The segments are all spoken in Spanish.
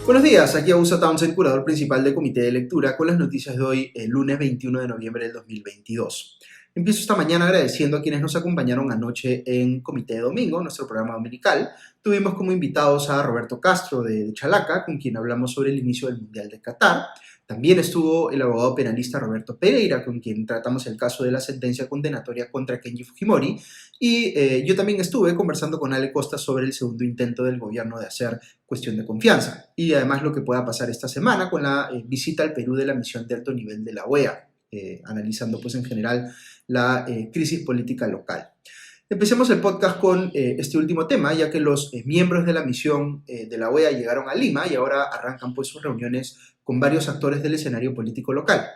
Buenos días, aquí Augusto Townsend, curador principal del Comité de Lectura, con las noticias de hoy, el lunes 21 de noviembre del 2022. Empiezo esta mañana agradeciendo a quienes nos acompañaron anoche en Comité de Domingo, nuestro programa dominical. Tuvimos como invitados a Roberto Castro de Chalaca, con quien hablamos sobre el inicio del Mundial de Qatar. También estuvo el abogado penalista Roberto Pereira, con quien tratamos el caso de la sentencia condenatoria contra Kenji Fujimori. Y yo también estuve conversando con Ale Costa sobre el segundo intento del gobierno de hacer cuestión de confianza. Y además lo que pueda pasar esta semana con la visita al Perú de la misión de alto nivel de la OEA, analizando pues en general la crisis política local. Empecemos el podcast con este último tema, ya que los miembros de la misión de la OEA llegaron a Lima y ahora arrancan pues sus reuniones con varios actores del escenario político local.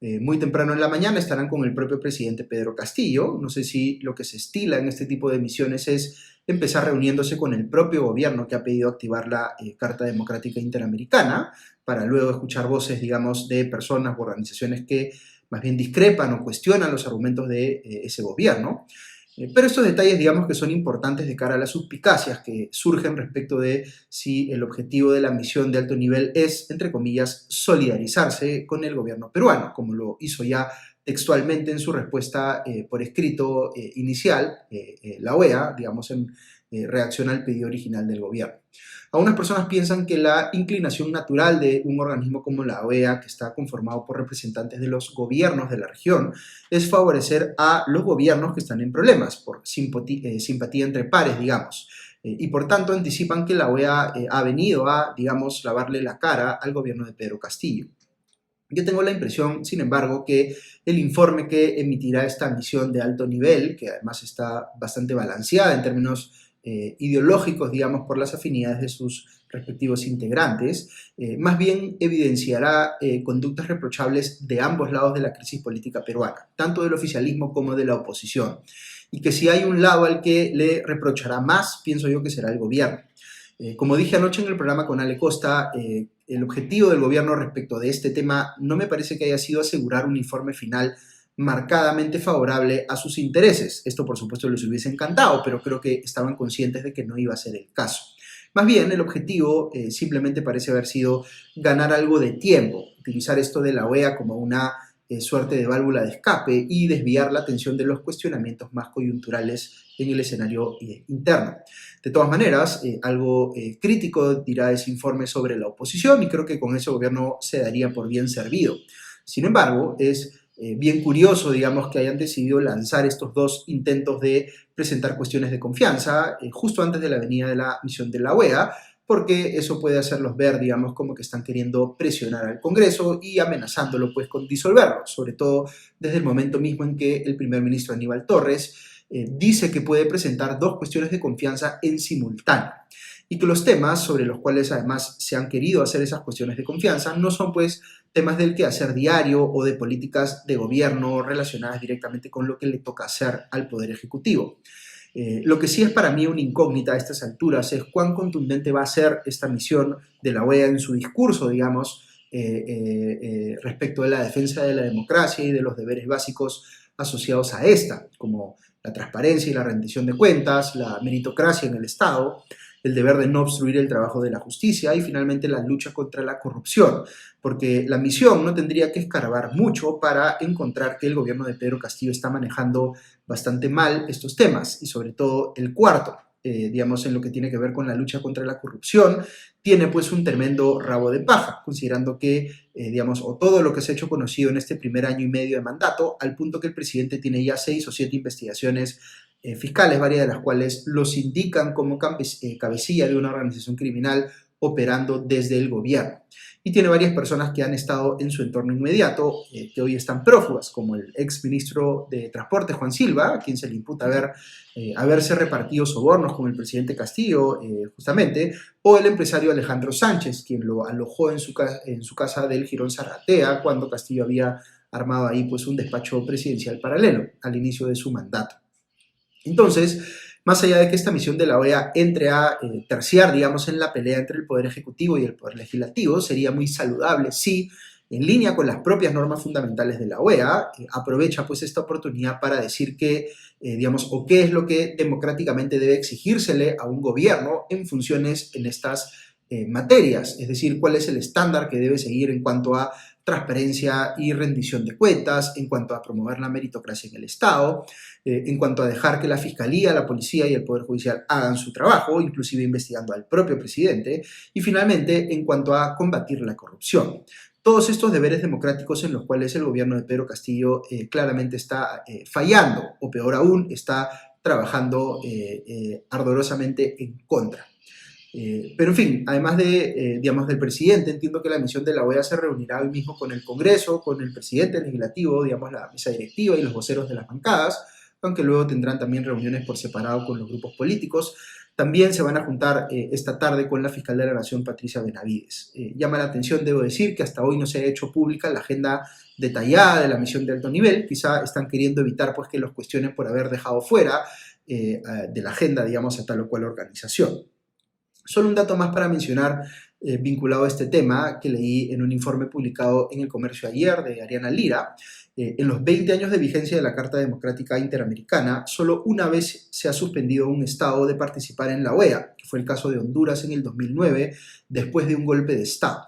Muy temprano en la mañana estarán con el propio presidente Pedro Castillo. No sé si lo que se estila en este tipo de misiones es empezar reuniéndose con el propio gobierno que ha pedido activar la Carta Democrática Interamericana, para luego escuchar voces, digamos, de personas o organizaciones que más bien discrepan o cuestionan los argumentos de ese gobierno. Pero estos detalles, digamos, que son importantes de cara a las suspicacias que surgen respecto de si el objetivo de la misión de alto nivel es, entre comillas, solidarizarse con el gobierno peruano, como lo hizo ya textualmente en su respuesta por escrito inicial, la OEA, digamos, en reacción al pedido original del gobierno. Algunas personas piensan que la inclinación natural de un organismo como la OEA, que está conformado por representantes de los gobiernos de la región, es favorecer a los gobiernos que están en problemas, por simpatía entre pares, digamos. Y por tanto anticipan que la OEA ha venido a, digamos, lavarle la cara al gobierno de Pedro Castillo. Yo tengo la impresión, sin embargo, que el informe que emitirá esta misión de alto nivel, que además está bastante balanceada en términos ideológicos, digamos, por las afinidades de sus respectivos integrantes, más bien evidenciará conductas reprochables de ambos lados de la crisis política peruana, tanto del oficialismo como de la oposición. Y que si hay un lado al que le reprochará más, pienso yo que será el gobierno. Como dije anoche en el programa con Ale Costa, el objetivo del gobierno respecto de este tema no me parece que haya sido asegurar un informe final marcadamente favorable a sus intereses. Esto, por supuesto, les hubiese encantado, pero creo que estaban conscientes de que no iba a ser el caso. Más bien, el objetivo simplemente parece haber sido ganar algo de tiempo, utilizar esto de la OEA como una suerte de válvula de escape y desviar la atención de los cuestionamientos más coyunturales en el escenario interno. De todas maneras, algo crítico dirá ese informe sobre la oposición y creo que con ese gobierno se daría por bien servido. Sin embargo, es bien curioso, digamos, que hayan decidido lanzar estos dos intentos de presentar cuestiones de confianza justo antes de la venida de la misión de la OEA, porque eso puede hacerlos ver, digamos, como que están queriendo presionar al Congreso y amenazándolo, pues, con disolverlo, sobre todo desde el momento mismo en que el primer ministro Aníbal Torres dice que puede presentar dos cuestiones de confianza en simultáneo y que los temas sobre los cuales además se han querido hacer esas cuestiones de confianza no son pues temas del quehacer diario o de políticas de gobierno relacionadas directamente con lo que le toca hacer al Poder Ejecutivo. Lo que sí es para mí una incógnita a estas alturas es cuán contundente va a ser esta misión de la OEA en su discurso, digamos, respecto de la defensa de la democracia y de los deberes básicos asociados a esta, como la transparencia y la rendición de cuentas, la meritocracia en el Estado, el deber de no obstruir el trabajo de la justicia y finalmente la lucha contra la corrupción, porque la misión no tendría que escarbar mucho para encontrar que el gobierno de Pedro Castillo está manejando bastante mal estos temas y sobre todo el cuarto, digamos, en lo que tiene que ver con la lucha contra la corrupción, tiene pues un tremendo rabo de paja, considerando que, digamos, o todo lo que se ha hecho conocido en este primer año y medio de mandato, al punto que el presidente tiene ya 6 o 7 investigaciones fiscales, varias de las cuales los indican como cabecilla de una organización criminal operando desde el gobierno. Y tiene varias personas que han estado en su entorno inmediato, que hoy están prófugas, como el exministro de Transporte, Juan Silva, a quien se le imputa haberse repartido sobornos con el presidente Castillo, justamente, o el empresario Alejandro Sánchez, quien lo alojó en su casa del Jirón Zarratea, cuando Castillo había armado ahí pues, un despacho presidencial paralelo al inicio de su mandato. Entonces, más allá de que esta misión de la OEA entre a terciar, digamos, en la pelea entre el Poder Ejecutivo y el Poder Legislativo, sería muy saludable si, en línea con las propias normas fundamentales de la OEA, aprovecha pues esta oportunidad para decir que, digamos, o qué es lo que democráticamente debe exigírsele a un gobierno en funciones en estas materias, es decir, cuál es el estándar que debe seguir en cuanto a transparencia y rendición de cuentas, en cuanto a promover la meritocracia en el Estado, en cuanto a dejar que la Fiscalía, la Policía y el Poder Judicial hagan su trabajo, inclusive investigando al propio presidente, y finalmente en cuanto a combatir la corrupción. Todos estos deberes democráticos en los cuales el gobierno de Pedro Castillo claramente está fallando, o peor aún, está trabajando ardorosamente en contra. Pero en fin, además de, digamos, del presidente, entiendo que la misión de la OEA se reunirá hoy mismo con el Congreso, con el presidente legislativo, digamos, la mesa directiva y los voceros de las bancadas, aunque luego tendrán también reuniones por separado con los grupos políticos. También se van a juntar esta tarde con la fiscal de la Nación, Patricia Benavides. Llama la atención, debo decir, que hasta hoy no se ha hecho pública la agenda detallada de la misión de alto nivel. Quizá están queriendo evitar pues, que los cuestionen por haber dejado fuera de la agenda, digamos, a tal o cual organización. Solo un dato más para mencionar vinculado a este tema que leí en un informe publicado en El Comercio ayer de Ariana Lira. En los 20 años de vigencia de la Carta Democrática Interamericana, solo una vez se ha suspendido un Estado de participar en la OEA, que fue el caso de Honduras en el 2009, después de un golpe de Estado.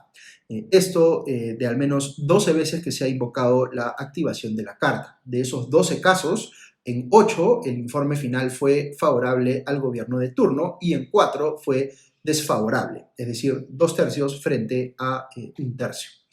Esto de al menos 12 veces que se ha invocado la activación de la Carta. De esos 12 casos, en 8 el informe final fue favorable al gobierno de turno y en 4 fue desfavorable, es decir, 2/3 frente a 1/3.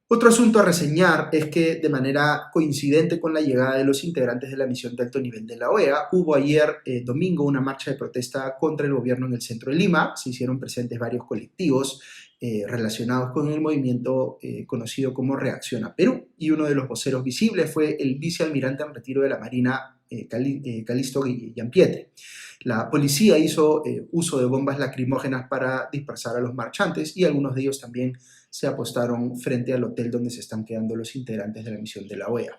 Otro asunto a reseñar es que de manera coincidente con la llegada de los integrantes de la misión de alto nivel de la OEA, hubo ayer domingo una marcha de protesta contra el gobierno en el centro de Lima. Se hicieron presentes varios colectivos relacionados con el movimiento conocido como Reacción a Perú, y uno de los voceros visibles fue el vicealmirante en retiro de la Marina, Calixto Giampietri. La policía hizo uso de bombas lacrimógenas para dispersar a los marchantes y algunos de ellos también se apostaron frente al hotel donde se están quedando los integrantes de la misión de la OEA.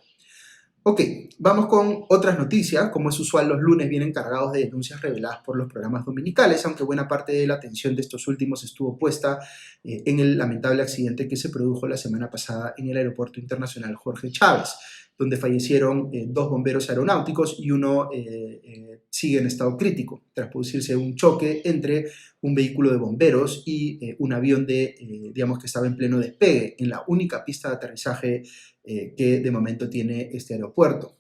Ok, vamos con otras noticias. Como es usual, los lunes vienen cargados de denuncias reveladas por los programas dominicales, aunque buena parte de la atención de estos últimos estuvo puesta en el lamentable accidente que se produjo la semana pasada en el Aeropuerto Internacional Jorge Chávez, donde fallecieron 2 bomberos aeronáuticos y uno sigue en estado crítico, tras producirse un choque entre un vehículo de bomberos y un avión digamos que estaba en pleno despegue en la única pista de aterrizaje que de momento tiene este aeropuerto.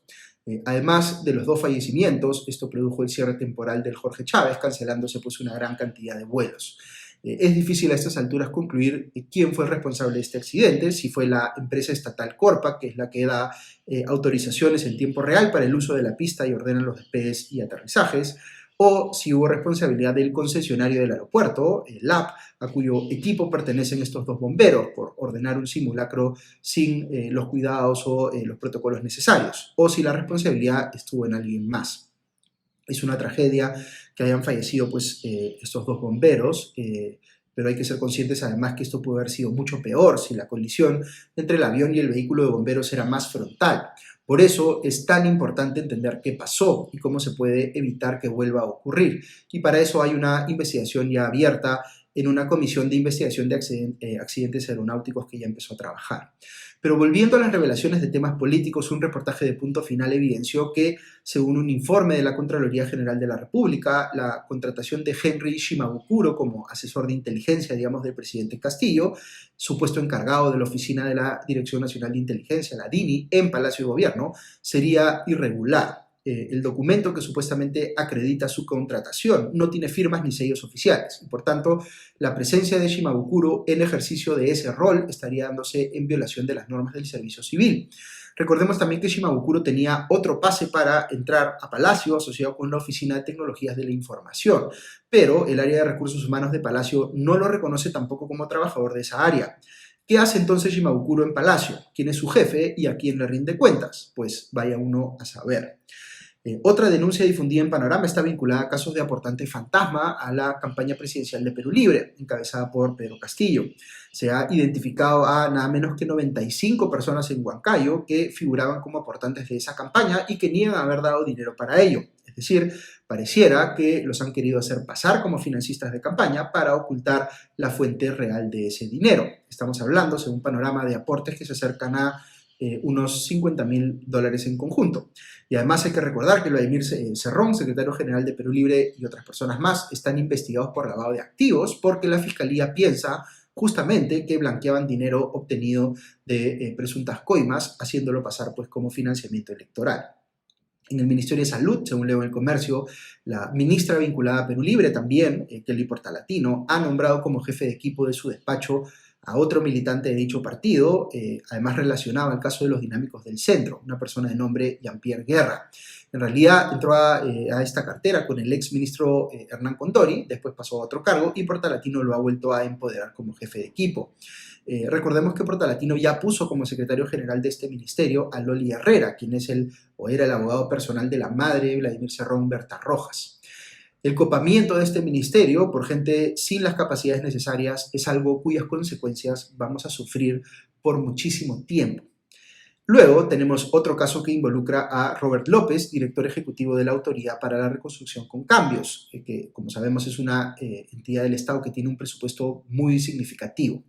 Además de los 2 fallecimientos, esto produjo el cierre temporal del Jorge Chávez, cancelándose pues una gran cantidad de vuelos. Es difícil a estas alturas concluir quién fue el responsable de este accidente, si fue la empresa estatal Corpa, que es la que da autorizaciones en tiempo real para el uso de la pista y ordena los despegues y aterrizajes, o si hubo responsabilidad del concesionario del aeropuerto, el LAP, a cuyo equipo pertenecen estos 2 bomberos, por ordenar un simulacro sin los cuidados o los protocolos necesarios, o si la responsabilidad estuvo en alguien más. Es una tragedia que hayan fallecido pues, estos 2 bomberos, pero hay que ser conscientes además que esto pudo haber sido mucho peor si la colisión entre el avión y el vehículo de bomberos era más frontal. Por eso es tan importante entender qué pasó y cómo se puede evitar que vuelva a ocurrir. Y para eso hay una investigación ya abierta en una comisión de investigación de accidentes aeronáuticos que ya empezó a trabajar. Pero volviendo a las revelaciones de temas políticos, un reportaje de Punto Final evidenció que, según un informe de la Contraloría General de la República, la contratación de Henry Shimabukuro como asesor de inteligencia, digamos, del presidente Castillo, supuesto encargado de la Oficina de la Dirección Nacional de Inteligencia, la DINI, en Palacio de Gobierno, sería irregular. El documento que supuestamente acredita su contratación no tiene firmas ni sellos oficiales y por tanto la presencia de Shimabukuro en ejercicio de ese rol estaría dándose en violación de las normas del servicio civil. Recordemos también que Shimabukuro tenía otro pase para entrar a Palacio asociado con la Oficina de Tecnologías de la Información, pero el área de recursos humanos de Palacio no lo reconoce tampoco como trabajador de esa área. ¿Qué hace entonces Shimabukuro en Palacio? ¿Quién es su jefe y a quién le rinde cuentas? Pues vaya uno a saber. Otra denuncia difundida en Panorama está vinculada a casos de aportante fantasma a la campaña presidencial de Perú Libre, encabezada por Pedro Castillo. Se ha identificado a nada menos que 95 personas en Huancayo que figuraban como aportantes de esa campaña y que niegan haber dado dinero para ello. Es decir, pareciera que los han querido hacer pasar como financistas de campaña para ocultar la fuente real de ese dinero. Estamos hablando, según Panorama, de aportes que se acercan a unos $50.000 en conjunto. Y además hay que recordar que Vladimir Cerrón, secretario general de Perú Libre, y otras personas más están investigados por lavado de activos porque la fiscalía piensa justamente que blanqueaban dinero obtenido de presuntas coimas, haciéndolo pasar pues como financiamiento electoral. En el Ministerio de Salud, según leo en el Comercio, la ministra vinculada a Perú Libre también, Kelly Portalatino, ha nombrado como jefe de equipo de su despacho a otro militante de dicho partido, además relacionado al caso de los dinámicos del centro, una persona de nombre Jean-Pierre Guerra. En realidad entró a esta cartera con el ex ministro Hernán Condori, después pasó a otro cargo y Portalatino lo ha vuelto a empoderar como jefe de equipo. Recordemos que Portalatino ya puso como secretario general de este ministerio a Loli Herrera, quien es era el abogado personal de la madre de Vladimir Cerrón, Berta Rojas. El copamiento de este ministerio por gente sin las capacidades necesarias es algo cuyas consecuencias vamos a sufrir por muchísimo tiempo. Luego tenemos otro caso que involucra a Robert López, director ejecutivo de la Autoridad para la Reconstrucción con Cambios, que como sabemos es una entidad del Estado que tiene un presupuesto muy significativo.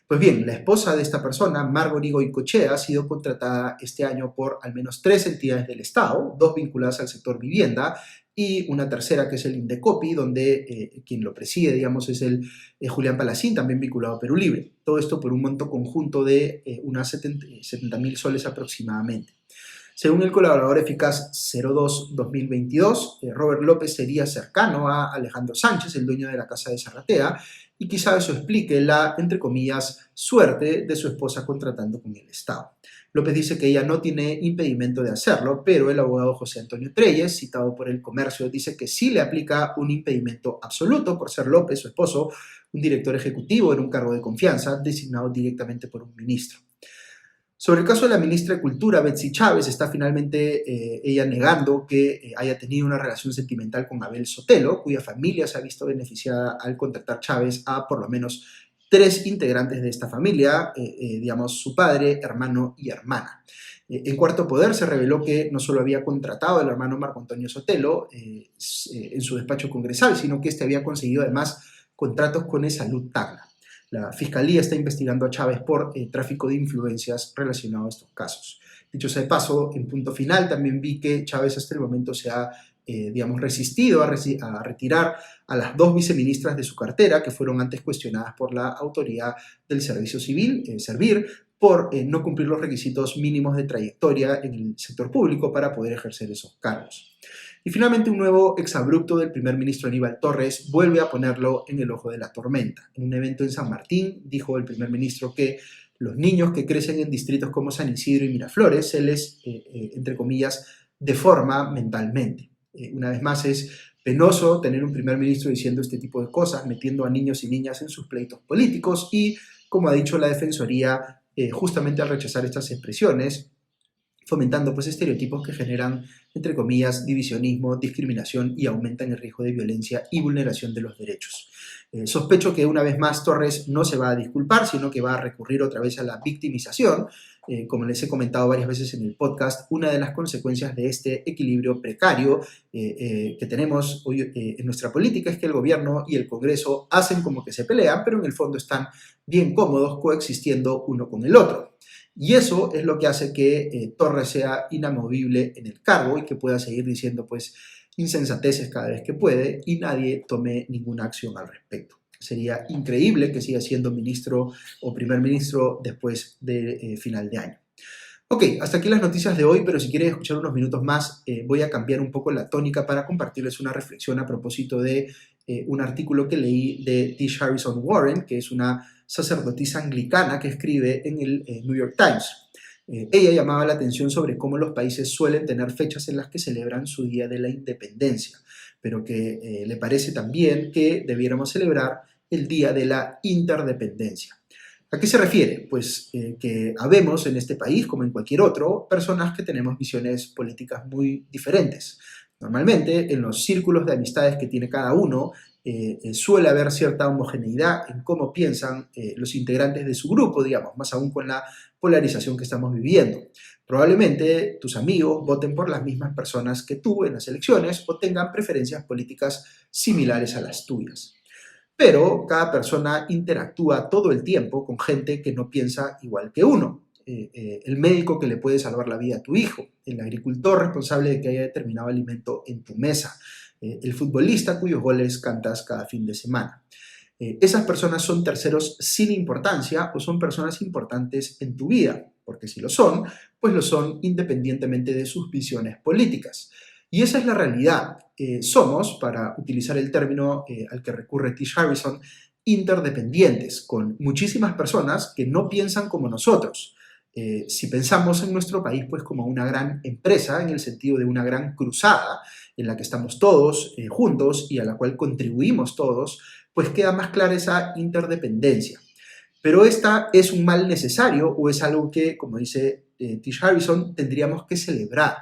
Pues bien, la esposa de esta persona, Margot Goicoechea, ha sido contratada este año por al menos 3 entidades del Estado, 2 vinculadas al sector vivienda y una tercera que es el Indecopi, donde quien lo preside, digamos, es el Julián Palacín, también vinculado a Perú Libre. Todo esto por un monto conjunto de unas 70.000 soles aproximadamente. Según el colaborador eficaz 02-2022, Robert López sería cercano a Alejandro Sánchez, el dueño de la casa de Zarratea, y quizá eso explique la, entre comillas, suerte de su esposa contratando con el Estado. López dice que ella no tiene impedimento de hacerlo, pero el abogado José Antonio Treyes, citado por El Comercio, dice que sí le aplica un impedimento absoluto por ser López, su esposo, un director ejecutivo en un cargo de confianza designado directamente por un ministro. Sobre el caso de la ministra de Cultura, Betsy Chávez, está finalmente ella negando que haya tenido una relación sentimental con Abel Sotelo, cuya familia se ha visto beneficiada al contratar Chávez a por lo menos 3 integrantes de esta familia, digamos su padre, hermano y hermana. En Cuarto Poder se reveló que no solo había contratado al hermano Marco Antonio Sotelo en su despacho congresal, sino que este había conseguido además contratos con Salud Tacna. La Fiscalía está investigando a Chávez por tráfico de influencias relacionado a estos casos. Dicho sea de paso, en punto final también vi que Chávez hasta el momento se ha, digamos, resistido a retirar a las 2 viceministras de su cartera, que fueron antes cuestionadas por la Autoridad del Servicio Civil, Servir, por no cumplir los requisitos mínimos de trayectoria en el sector público para poder ejercer esos cargos. Y finalmente un nuevo exabrupto del primer ministro Aníbal Torres vuelve a ponerlo en el ojo de la tormenta. En un evento en San Martín dijo el primer ministro que los niños que crecen en distritos como San Isidro y Miraflores se les, entre comillas, deforma mentalmente. Una vez más es penoso tener un primer ministro diciendo este tipo de cosas, metiendo a niños y niñas en sus pleitos políticos y, como ha dicho la Defensoría, justamente al rechazar estas expresiones, fomentando pues estereotipos que generan, entre comillas, divisionismo, discriminación y aumentan el riesgo de violencia y vulneración de los derechos. Sospecho que una vez más Torres no se va a disculpar, sino que va a recurrir otra vez a la victimización. Como les he comentado varias veces en el podcast, una de las consecuencias de este equilibrio precario que tenemos hoy en nuestra política es que el gobierno y el Congreso hacen como que se pelean, pero en el fondo están bien cómodos coexistiendo uno con el otro. Y eso es lo que hace que Torres sea inamovible en el cargo y que pueda seguir diciendo pues insensateces cada vez que puede y nadie tome ninguna acción al respecto. Sería increíble que siga siendo ministro o primer ministro después de final de año. Ok, hasta aquí las noticias de hoy, pero si quieren escuchar unos minutos más, voy a cambiar un poco la tónica para compartirles una reflexión a propósito de un artículo que leí de Tish Harrison Warren, que es una sacerdotisa anglicana que escribe en el New York Times. Ella llamaba la atención sobre cómo los países suelen tener fechas en las que celebran su Día de la Independencia, pero que le parece también que debiéramos celebrar el Día de la Interdependencia. ¿A qué se refiere? Pues que habemos en este país, como en cualquier otro, personas que tenemos visiones políticas muy diferentes. Normalmente, en los círculos de amistades que tiene cada uno, suele haber cierta homogeneidad en cómo piensan los integrantes de su grupo, digamos, más aún con la polarización que estamos viviendo. Probablemente tus amigos voten por las mismas personas que tú en las elecciones o tengan preferencias políticas similares a las tuyas. Pero cada persona interactúa todo el tiempo con gente que no piensa igual que uno. el médico que le puede salvar la vida a tu hijo, el agricultor responsable de que haya determinado alimento en tu mesa, el futbolista cuyos goles cantas cada fin de semana. Esas personas son terceros sin importancia o son personas importantes en tu vida, porque si lo son, pues lo son independientemente de sus visiones políticas. Y esa es la realidad. Somos, para utilizar el término al que recurre Tish Harrison, interdependientes, con muchísimas personas que no piensan como nosotros. Si pensamos en nuestro país pues como una gran empresa, en el sentido de una gran cruzada, en la que estamos todos juntos y a la cual contribuimos todos, pues queda más clara esa interdependencia. Pero esta es un mal necesario o es algo que, como dice Tish Harrison, tendríamos que celebrar.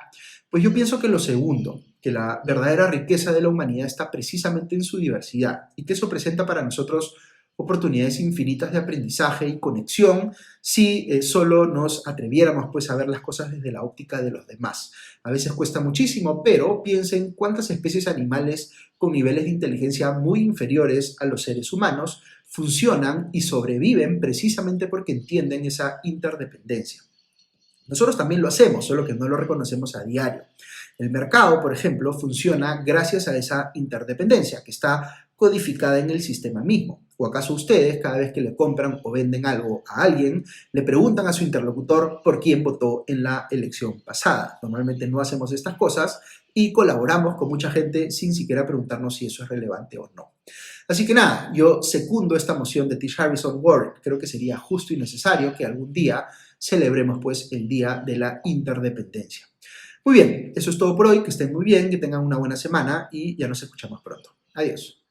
Pues yo pienso que lo segundo, que la verdadera riqueza de la humanidad está precisamente en su diversidad y que eso presenta para nosotros oportunidades infinitas de aprendizaje y conexión si solo nos atreviéramos pues a ver las cosas desde la óptica de los demás. A veces cuesta muchísimo, pero piensen cuántas especies animales con niveles de inteligencia muy inferiores a los seres humanos funcionan y sobreviven precisamente porque entienden esa interdependencia. Nosotros también lo hacemos, solo que no lo reconocemos a diario. El mercado, por ejemplo, funciona gracias a esa interdependencia que está codificada en el sistema mismo. ¿O acaso ustedes, cada vez que le compran o venden algo a alguien, le preguntan a su interlocutor por quién votó en la elección pasada? Normalmente no hacemos estas cosas y colaboramos con mucha gente sin siquiera preguntarnos si eso es relevante o no. Así que nada, yo secundo esta moción de Tish Harrison Warren. Creo que sería justo y necesario que algún día celebremos pues el Día de la Interdependencia. Muy bien, eso es todo por hoy, que estén muy bien, que tengan una buena semana y ya nos escuchamos pronto. Adiós.